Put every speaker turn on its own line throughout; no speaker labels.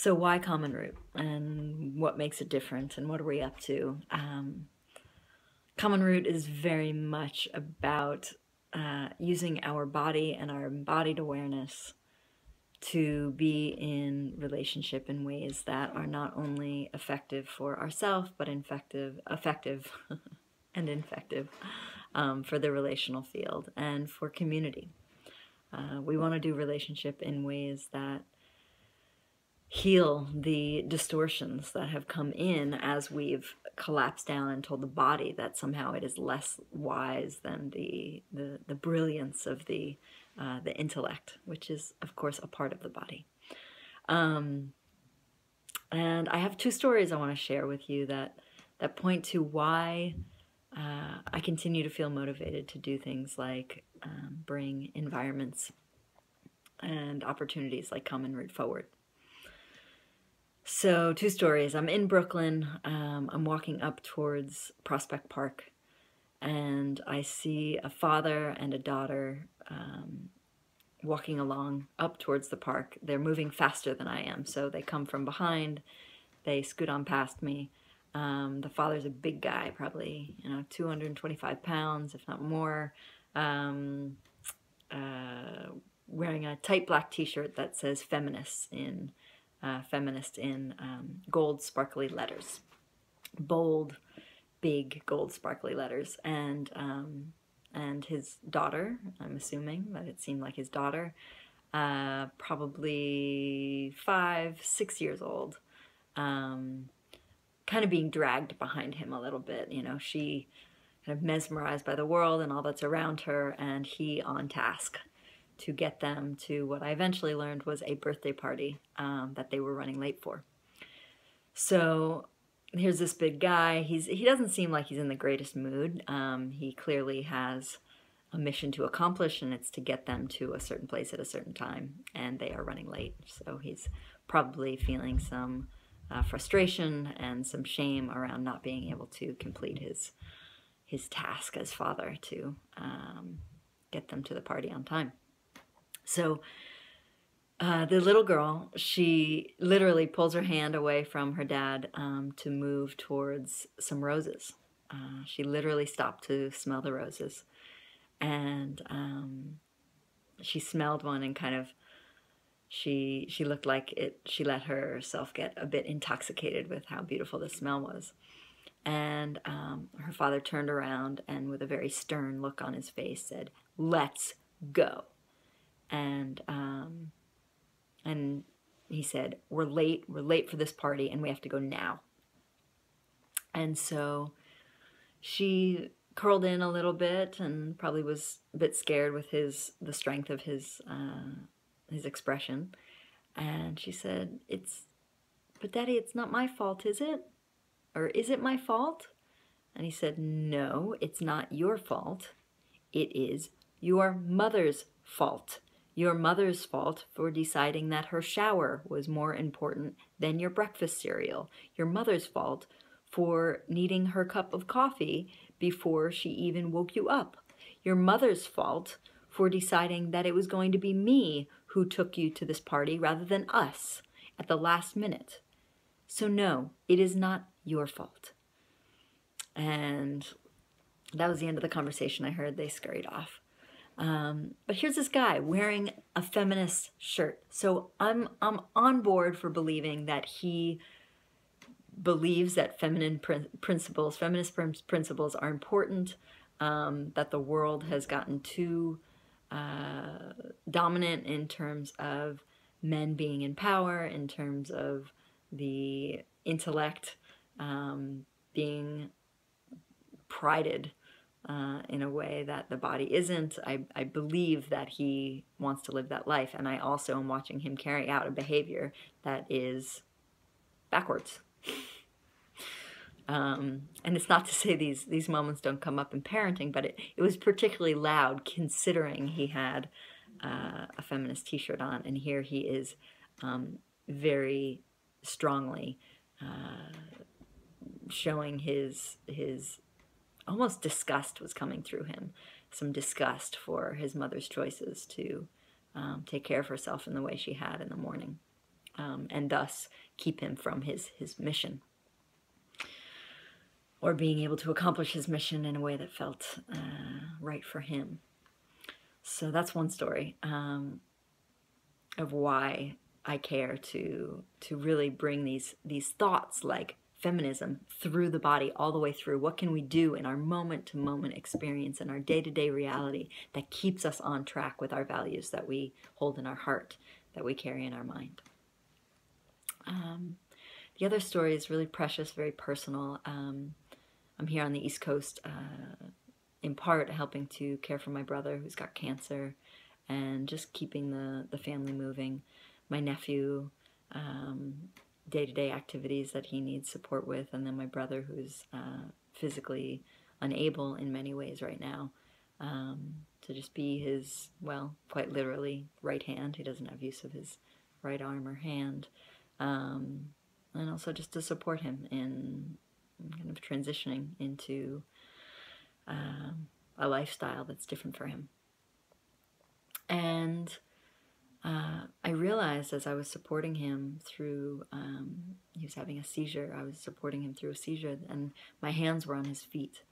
So why CommonRoot, and what makes it different, and what are we up to? CommonRoot is very much about using our body and our embodied awareness to be in relationship in ways that are not only effective for ourselves, but effective and infective for the relational field and for community. We want to do relationship in ways that heal the distortions that have come in as we've collapsed down and told the body that somehow it is less wise than the brilliance of the intellect, which is of course a part of the body. And I have two stories I want to share with you that point to why I continue to feel motivated to do things like bring environments and opportunities like CommonRoot forward. So, two stories. I'm in Brooklyn. I'm walking up towards Prospect Park, and I see a father and a daughter walking along up towards the park. They're moving faster than I am, so they come from behind. They scoot on past me. The father's a big guy, probably 225 pounds, if not more. Wearing a tight black T-shirt that says "feminist" in gold sparkly letters, bold, big gold sparkly letters, and his daughter. I'm assuming that it seemed like his daughter, probably 5-6 years old, kind of being dragged behind him a little bit. She kind of mesmerized by the world and all that's around her, and he on task to get them to what I eventually learned was a birthday party that they were running late for. So here's this big guy. He doesn't seem like he's in the greatest mood. He clearly has a mission to accomplish, and it's to get them to a certain place at a certain time, and they are running late. So he's probably feeling some frustration and some shame around not being able to complete his task as father to get them to the party on time. So the little girl, she literally pulls her hand away from her dad to move towards some roses. She literally stopped to smell the roses. And she smelled one and kind of, she looked like she let herself get a bit intoxicated with how beautiful the smell was. And her father turned around and with a very stern look on his face said, "Let's go." And he said, we're late for this party and we have to go now. And so she curled in a little bit and probably was a bit scared with the strength of his expression. And she said, but Daddy, it's not my fault, is it? Or is it my fault? And he said, no, it's not your fault. It is your mother's fault. Your mother's fault for deciding that her shower was more important than your breakfast cereal. Your mother's fault for needing her cup of coffee before she even woke you up. Your mother's fault for deciding that it was going to be me who took you to this party rather than us at the last minute. So no, it is not your fault. And that was the end of the conversation. I heard they scurried off. But here's this guy wearing a feminist shirt. So I'm on board for believing that he believes that feminist principles are important, that the world has gotten too dominant in terms of men being in power, in terms of the intellect being prided in a way that the body isn't. I believe that he wants to live that life, and I also am watching him carry out a behavior that is backwards. And it's not to say these moments don't come up in parenting, but it was particularly loud considering he had a feminist T-shirt on, and here he is very strongly showing his almost disgust was coming through him, some disgust for his mother's choices to take care of herself in the way she had in the morning. and thus keep him from his mission, or being able to accomplish his mission in a way that felt right for him. So that's one story of why I care to really bring these thoughts like feminism through the body, all the way through. What can we do in our moment-to-moment experience, in our day-to-day reality, that keeps us on track with our values that we hold in our heart, that we carry in our mind? The other story is really precious, very personal. I'm here on the East Coast, in part helping to care for my brother who's got cancer, and just keeping the family moving. My nephew, day-to-day activities that he needs support with, and then my brother who's physically unable in many ways right now, to just be his, well, quite literally, right hand. He doesn't have use of his right arm or hand. And also just to support him in kind of transitioning into a lifestyle that's different for him. And I realized as I was supporting him through, he was having a seizure, I was supporting him through a seizure, and my hands were on his feet,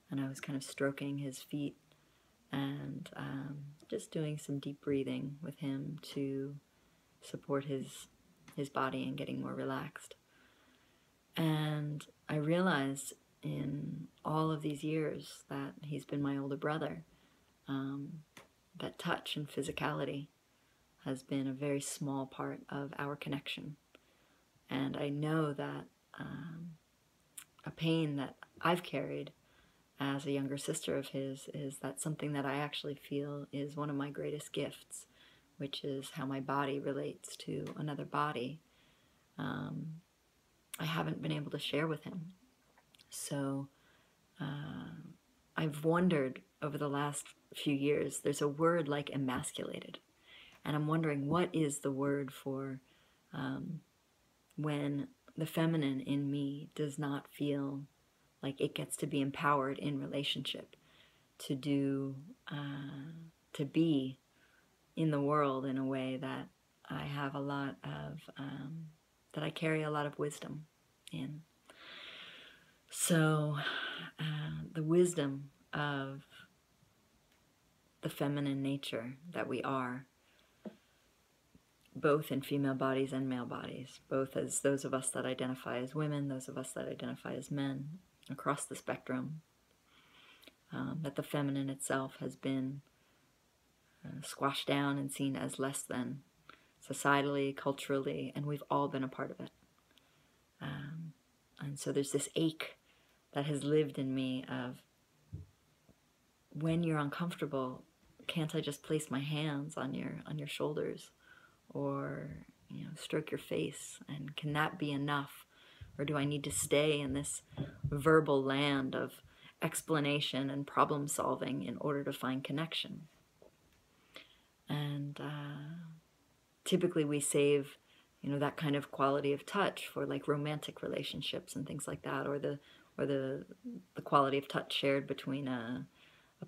and I was kind of stroking his feet, and just doing some deep breathing with him to support his body and getting more relaxed. And I realized in all of these years that he's been my older brother, that touch and physicality has been a very small part of our connection. And I know that a pain that I've carried as a younger sister of his is that something that I actually feel is one of my greatest gifts, which is how my body relates to another body. I haven't been able to share with him. So I've wondered over the last few years, there's a word like emasculated. And I'm wondering, what is the word for when the feminine in me does not feel like it gets to be empowered in relationship to do, to be in the world in a way that I have a lot of, that I carry a lot of wisdom in. So the wisdom of the feminine nature that we are, both in female bodies and male bodies, both as those of us that identify as women, those of us that identify as men, across the spectrum, that the feminine itself has been squashed down and seen as less than, societally, culturally, and we've all been a part of it. And so there's this ache that has lived in me of, when you're uncomfortable, can't I just place my hands on your shoulders, or stroke your face, and can that be enough? Or do I need to stay in this verbal land of explanation and problem solving in order to find connection? And typically we save that kind of quality of touch for like romantic relationships and things like that, or the quality of touch shared between a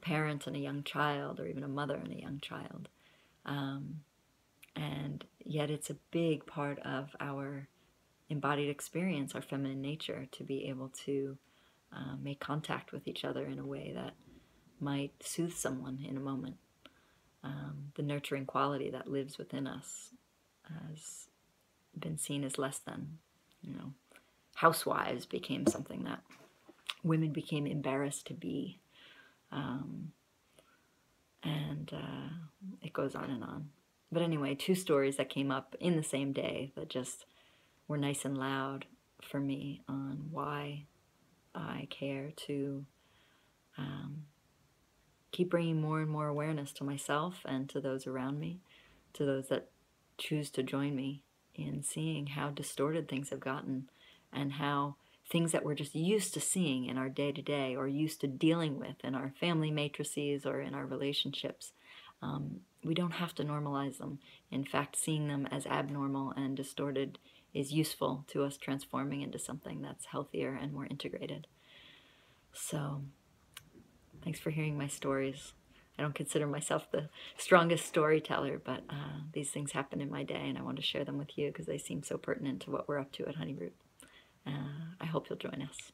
parent and a young child, or even a mother and a young child. And yet it's a big part of our embodied experience, our feminine nature, to be able to make contact with each other in a way that might soothe someone in a moment. The nurturing quality that lives within us has been seen as less than. Housewives became something that women became embarrassed to be. And it goes on and on. But anyway, two stories that came up in the same day that just were nice and loud for me on why I care to keep bringing more and more awareness to myself and to those around me, to those that choose to join me in seeing how distorted things have gotten, and how things that we're just used to seeing in our day-to-day, or used to dealing with in our family matrices or in our relationships, we don't have to normalize them. In fact, seeing them as abnormal and distorted is useful to us transforming into something that's healthier and more integrated. So, thanks for hearing my stories. I don't consider myself the strongest storyteller, but these things happen in my day, and I want to share them with you because they seem so pertinent to what we're up to at CommonRoot. I hope you'll join us.